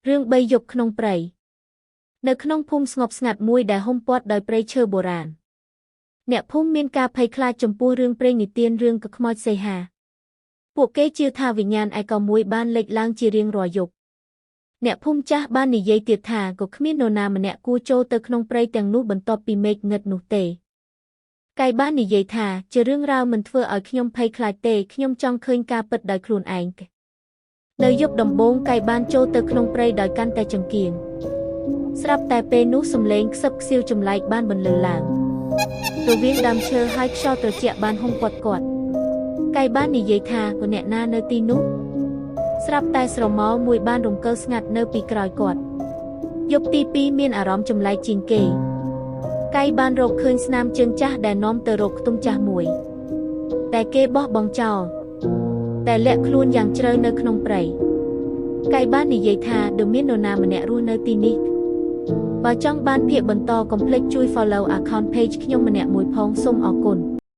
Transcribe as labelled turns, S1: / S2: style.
S1: រឿងបីយប់ក្នុងព្រៃនៅក្នុងភូមិស្ងប់ស្ងាត់មួយដែលហ៊ុមព័ទ្ធដោយព្រៃឈើបុរាណអ្នកភូមិមានការភ័យខ្លាចចំពោះរឿងព្រេងនិទានរឿងកខ្មោចសីហាពួកគេជឿថាវិញ្ញាណឯកោមួយបានលេចឡើងជារៀងរាល់យប់អ្នកភូមិចាស់បាននិយាយទៀតថាក៏គ្មាននរណាម្នាក់គួរចូលទៅក្នុងព្រៃទាំងនោះបន្ទាប់ពីមេឃងឹតនោះទេកាយបាននិយាយថាជារឿងរ៉ាវមិនធ្វើឲ្យខ្ញុំភ័យខ្លាចទេខ្ញុំចង់ឃើញការពិតដោយខ្លួនឯងនៅយប់ដំបូងកាយបានចូលទៅក្នុងព្រៃដោយកាន់តែចង្កៀងស្រាប់តែពេលនោះសំឡេងខ្សឹបខ្សៀវចម្លែកបានបន្លឺឡើងរវាងដើមឈើហើយខ្យល់ត្រជាក់បានហុំព័ទ្ធគាត់កាយបាននិយាយថាក៏អ្នកណានៅទីនោះស្រាប់តែស្រមោលមួយបានរំកិលស្ងាត់នៅពីក្រោយគាត់យប់ទី2មានអារម្មណ៍ចម្លែកជាងគេកាយបានរកឃើញស្នាមជើងចាស់ដែលនាំទៅរកខ្ទង់ចាស់មួយតែគេបោះបង់ចោលតែលាក់ខ្លួនយ៉ាងជ្រៅនៅក្នុងព្រៃកាយបាននិយាយថាដូចមាននរណាម្នាក់រស់នៅទីនេះបើចង់បានភាគបន្តកុំភ្លេចជួយ follow account page ខ្ញុំម្នាក់មួយផងសូមអរគុណ